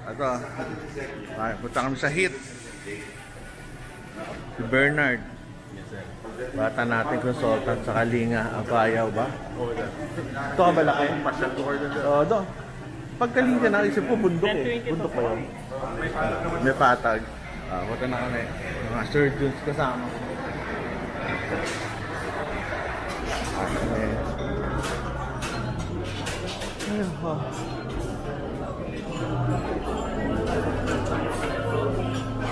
Ito. Punta kami sa Hit. Si Bernard. Bata natin consultant sa Kalinga. Ang payaw ba? Ito ka malaki? Oo, ito. Pag Kalinga na, isip ko bundok eh. Bundok ba yun? May patag. Punta na kami. Mga surgeons kasama. Ayun ha.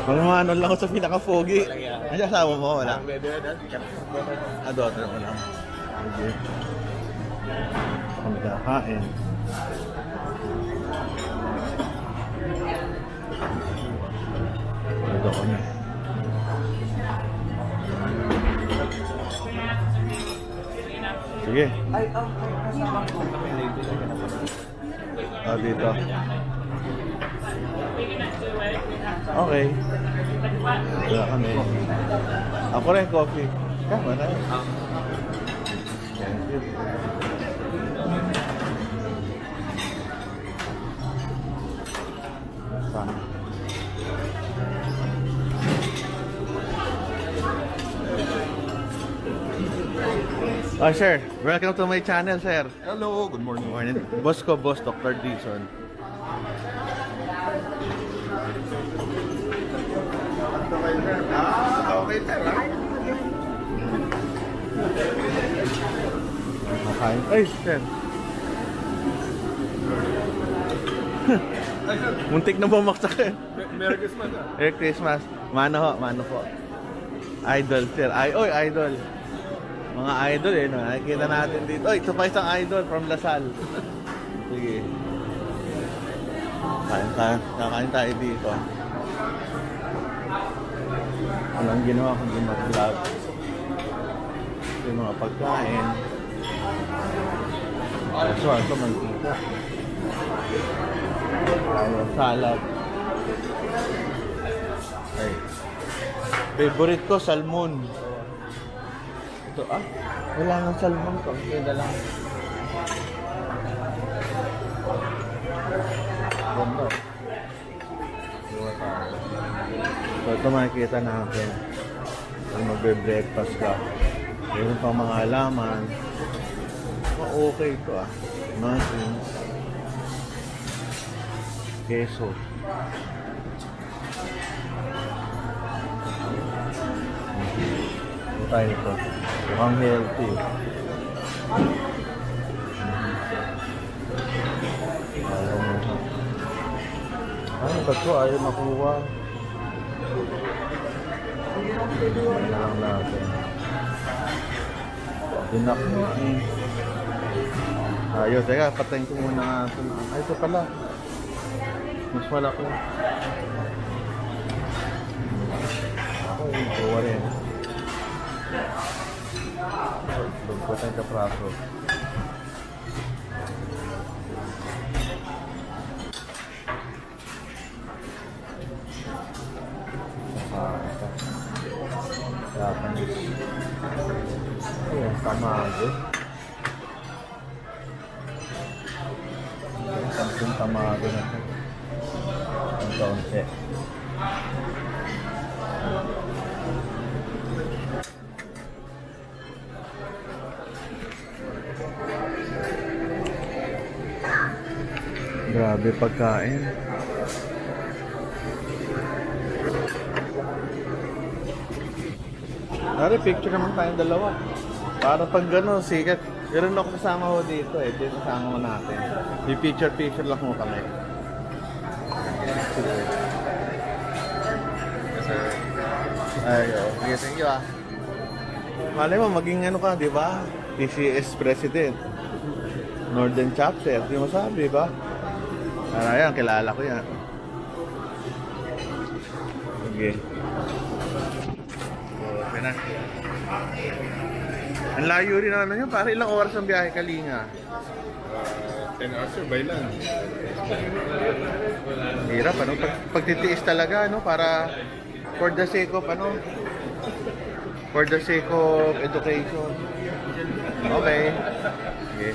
Mga ano lang ako sa pinaka-foggy. Andiyan asawa mo? Wala? Doon ako lang. Okay. Kami kakain. Ito kami. Sige. Dito. Okay. Wala kami. Ako rin, coffee. Kama na yun. Thank you. Sana. Oh, sir. Welcome to my channel, sir. Hello. Good morning. Morning. Boss ko, boss, Dr. Dixon. Okay, sir. Makain. Ay, sir. Muntik na bumaksak eh. Merry Christmas. Merry Christmas. Mano ho, mano po. Idol, sir. Oy, idol. Mga idol eh, no? Nakikita natin dito. Oy, ito pa isang idol from Lasal. Sige. Kakain tayo dito. Walang ginawa kundi mag-vlog. Yung mga pagkain. Ito, mantika. Salad. Ay. Favorite ko, salmon. Ito, wala nang salmon ko. Kaya lang. Ganda. So, ito makikita natin. Kung magbe-breakfast ka. Mayroon pang mga halaman. Okay ito Muffins. Queso. Ito tayo ito. Mukhang healthy. Ano ba ito? Ayaw makuha. Ano lang natin. Dinak mo Ayaw, teka, patayin ko muna nga ito. Ay, ito pala. Mas malaki. Ako yung makuha rin. Lugpot ang kapraso. Japanese. Ayan, tamago. Sampung tamago na ito. Ang kaunti. Grabe pagkain. Dari, picture naman tayong dalawa. Para pag gano'n, sikat. Meron ako kasama ko dito eh. Dito kasama ko natin. May picture lang mo kami. Yes, sir. Ay, sige, thank you Malay mo, maging ano ka, di ba? TCS President. Northern Chapter. Di mo sabi, ba? Yan, kilala ko yan. Sige. Okay na. Ang layo rin naman yun. Para ilang oras ang biyahe Kalinga? 10 hours sir, by land. Hirap, ano? Pagtitiis talaga, ano? Para for the sake of, ano? For the sake of education. Okay. Sige.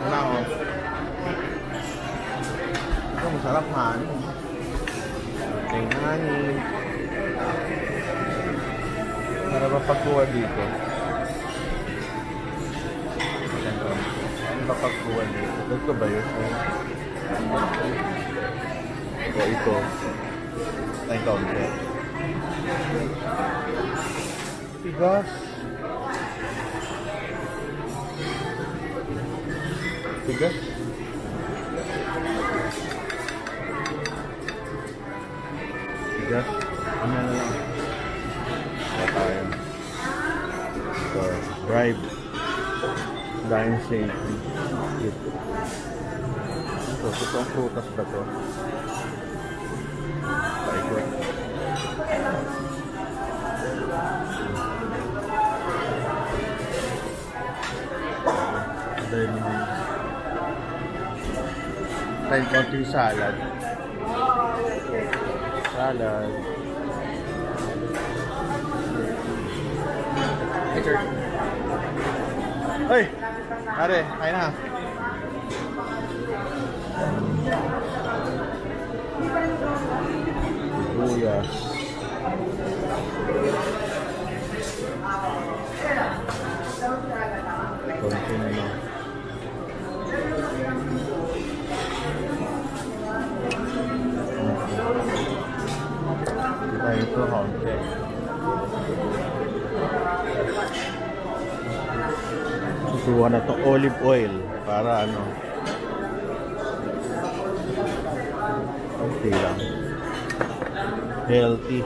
Ano ako? Ito, masarap nga, ano? May nani. Para mapagkuha dito. Ano mapagkuha dito? Dito ba yun? O ito. Time counter. Tigas. Tigas. Tigas. Ano na lang. Wala tayo. So, bribe. Dine safety. So, itong prutas ba to? Paikot. Dahil tayo konting salad. Salad. Hoy! Are, kain na. Sibuyas. Konting ano. Kita ito konti. Susuwa na itong olive oil para ano, konti lang, healthy.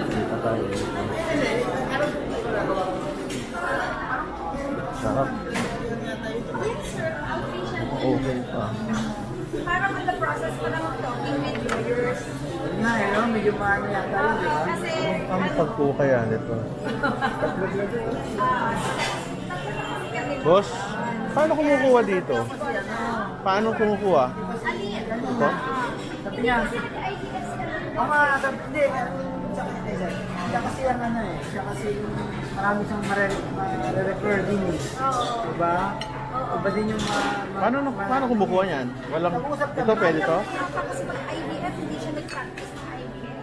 Kita tayo ito. Sarap. Okay pa. Parang on the process ko lang of talking with lawyers. Nga eh, no? Medyo maano yata yun, di ba? Kasi, Ang pagkuha yan ito. Boss, paano kumukuha dito? Paano kumukuha? Ito? Sabi niya, hindi, siya kasi ang ano eh, siya kasi marami siyang mare-refer din eh. Diba? Iba din yung Paano kumukuha yan? Walang, ito pwede to? kasi mag-IVF, hindi siya nag-practice ng IVF.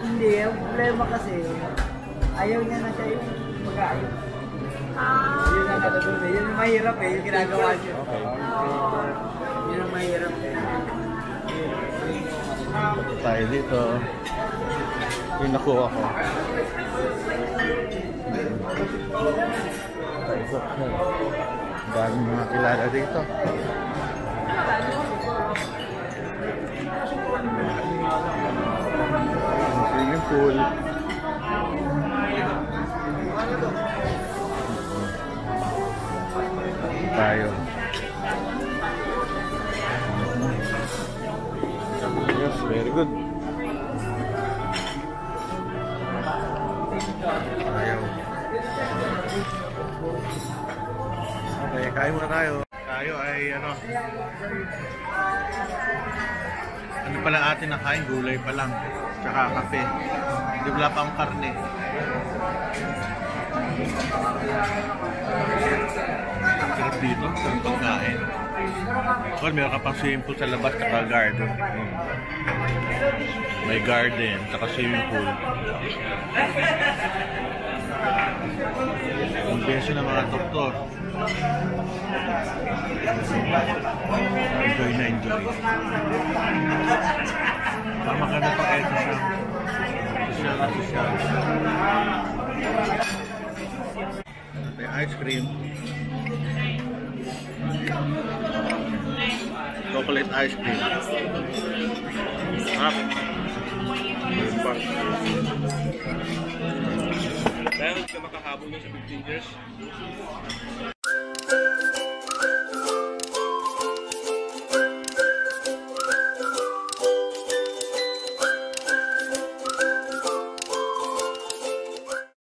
Hindi, ang problema kasi, ayaw niya na siya yung mag-ayos. Yun ang katulad eh. Yun ang mahirap eh, yung ginagawa niya. Okay. Yun ang mahirap eh. Tayo dito. Yung nakuha ko. Tayo ko. Dami mga kilala dito. Swimming pool. Tayo. Yes, very good. Ayaw. Okay, kain muna tayo. Tayo ay ano pala atin na kain? Gulay pa lang. Tsaka kape. Hindi wala pa ang karne. Sarap dito. Sarap pagkain. Well, meron ka pang swimming pool sa labas tsaka garden. May garden tsaka swimming pool. Ang beso ng mga doktor. Enjoy na enjoy. Tama ka na pang eto siya. Social na social. May ice cream. Chocolate ice cream. Sarap. Dahil ka makahabol mo sa 15 years.